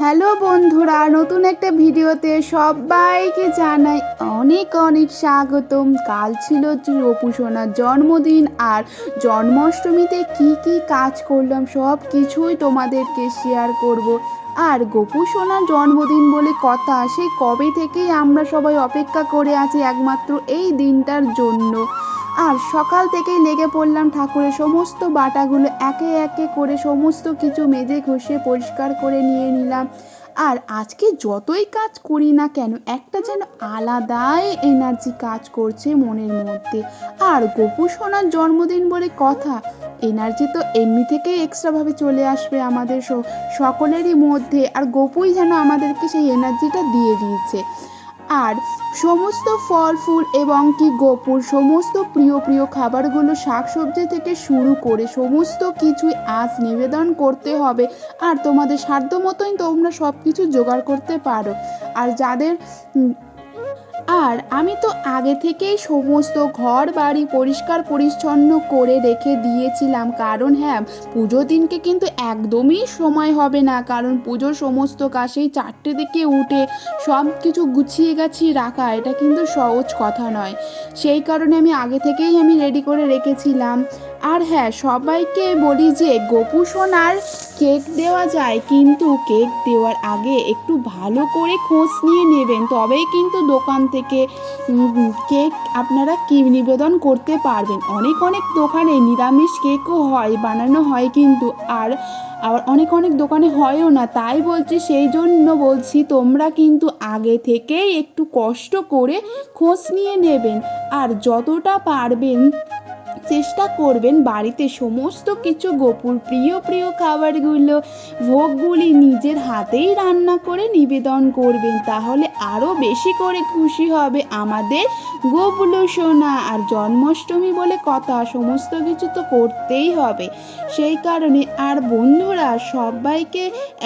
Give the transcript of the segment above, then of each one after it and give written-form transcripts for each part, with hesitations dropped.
Hello বন্ধুরা, নতুন একটা ভিডিওতে সবাইকে জানাই অনেক অনেক স্বাগতম। কাল ছিল অপু সোনার জন্মদিন, আর জন্মাষ্টমীতে কি কাজ করলাম সব কিছুই তোমাদেরকে শেয়ার করব। আর গোপু সোনার জন্মদিন বলে কথা, সেই কবে থেকেই আমরা সবাই অপেক্ষা করে আছি একমাত্র এই দিনটার জন্য। আর সকাল থেকেই লেগে পড়লাম ঠাকুরের সমস্ত বাটাগুলো একে একে করে সমস্ত কিছু মেজে ঘষে পরিষ্কার করে নিয়ে নিলাম। আর আজকে যতই কাজ করি না কেন, একটা যেন আলাদাই এনার্জি কাজ করছে মনের মধ্যে। আর গোপু সোনার জন্মদিন বলে কথা, এনার্জি তো এমনি থেকেই এক্সট্রাভাবে চলে আসবে আমাদের সকলেরই মধ্যে। আর গোপুই যেন আমাদেরকে সেই এনার্জিটা দিয়ে দিয়েছে। আর সমস্ত ফল ফুল এবং গোপুর সমস্ত প্রিয় প্রিয় খাবারগুলো, শাকসবজি থেকে শুরু করে সমস্ত কিছুই আজ নিবেদন করতে হবে। আর তোমাদের সাধ্য মতোই তোমরা সব কিছু জোগাড় করতে পারো। আর যাদের আর আমি তো আগে থেকেই সমস্ত ঘর বাড়ি পরিষ্কার পরিচ্ছন্ন করে রেখে দিয়েছিলাম, কারণ হ্যাঁ, পুজো দিনকে কিন্তু একদমই সময় হবে না, কারণ পুজোর সমস্ত কাজ সেই 4টে থেকে উঠে সব কিছু গুছিয়ে গাছিয়ে রাখা এটা কিন্তু সহজ কথা নয়। সেই কারণে আগে থেকেই রেডি করে রেখেছিলাম। আর হ্যাঁ, সবাইকে বলি যে গোপু সোনার কেক দেওয়া যায়, কিন্তু কেক দেওয়ার আগে একটু ভালো করে খোঁজ নিয়ে নেবেন, তবেই কিন্তু দোকান থেকে কেক আপনারা নিবেদন করতে পারবেন। অনেক অনেক দোকানে নিরামিষ কেকও হয়, বানানো হয় কিন্তু, আর আবার অনেক দোকানে হয়ও না। তাই বলছি, সেই জন্য বলছি তোমরা কিন্তু আগে থেকেই একটু কষ্ট করে খোঁজ নিয়ে নেবেন। আর যতটা পারবেন চেষ্টা করবেন বাড়িতে সমস্ত কিছু গোপুর প্রিয় প্রিয় খাবারগুলো, ভোগগুলি নিজের হাতেই রান্না করে নিবেদন করবেন, তাহলে আরও বেশি করে খুশি হবে আমাদের গোপুলো সোনা। আর জন্মাষ্টমী বলে কথা, সমস্ত কিছু তো করতেই হবে। সেই কারণে আর বন্ধুরা, সবাইকে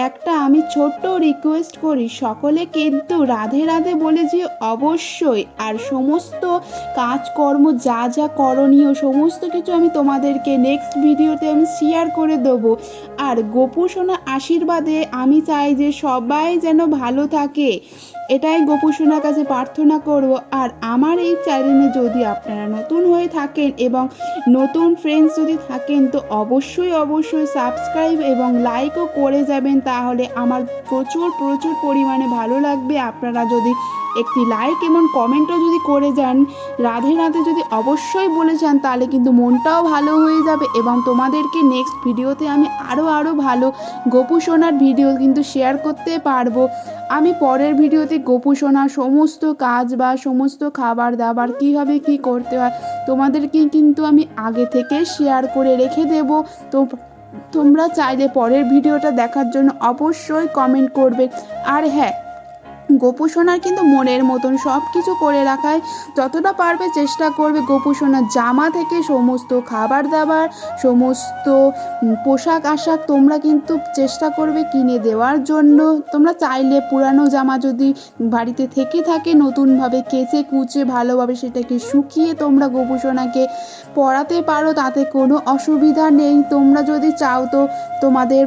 একটা আমি ছোট্ট রিকোয়েস্ট করি, সকলে কিন্তু রাধে রাধে বলে যে অবশ্যই। আর সমস্ত কাজকর্ম যা যা করণীয় সমস্ত কিছু আমি তোমাদেরকে নেক্সট ভিডিওতে শেয়ার করে দেবো। আর গোপু সোনার আশীর্বাদে আমি চাই যে সবাই যেন ভালো থাকে, এটাই গোপু সোনার কাছে প্রার্থনা করব। আর আমার এই চ্যানেলে যদি আপনারা নতুন হয়ে থাকেন এবং নতুন ফ্রেন্ডস যদি থাকেন, তো অবশ্যই সাবস্ক্রাইব এবং লাইকও করে যাবেন, তাহলে আমার প্রচুর পরিমাণে ভালো লাগবে। আপনারা যদি একটি লাইক এবং কমেন্টও যদি করে যান, রাধে রাধে যদি অবশ্যই বলে যান, তাহলে কিন্তু মনটাও ভালো হয়ে যাবে এবং তোমাদেরকে নেক্সট ভিডিওতে আমি আরও ভালো গোপু সোনার ভিডিও কিন্তু শেয়ার করতে পারবো। আমি পরের ভিডিওতে গোপু সোনার সমস্ত কাজ বা সমস্ত খাবার দাবার কীভাবে কী করতে হয় তোমাদেরকে কিন্তু আমি আগে থেকে শেয়ার করে রেখে দেব। তো তোমরা চাইলে পরের ভিডিওটা দেখার জন্য অবশ্যই কমেন্ট করবে। আর হ্যাঁ, গোপু সোনার কিন্তু মনের মতন সব কিছু করে রাখায় যতটা পারবে চেষ্টা করবে। গোপু সোনার জামা থেকে সমস্ত খাবার দাবার, সমস্ত পোশাক আশাক তোমরা কিন্তু চেষ্টা করবে কিনে দেওয়ার জন্য। তোমরা চাইলে পুরানো জামা যদি বাড়িতে থেকে থাকে, নতুনভাবে কেচে কুচে ভালোভাবে সেটাকে শুকিয়ে তোমরা গোপু সোনাকে পরাতে পারো, তাতে কোনো অসুবিধা নেই। তোমরা যদি চাও তো তোমাদের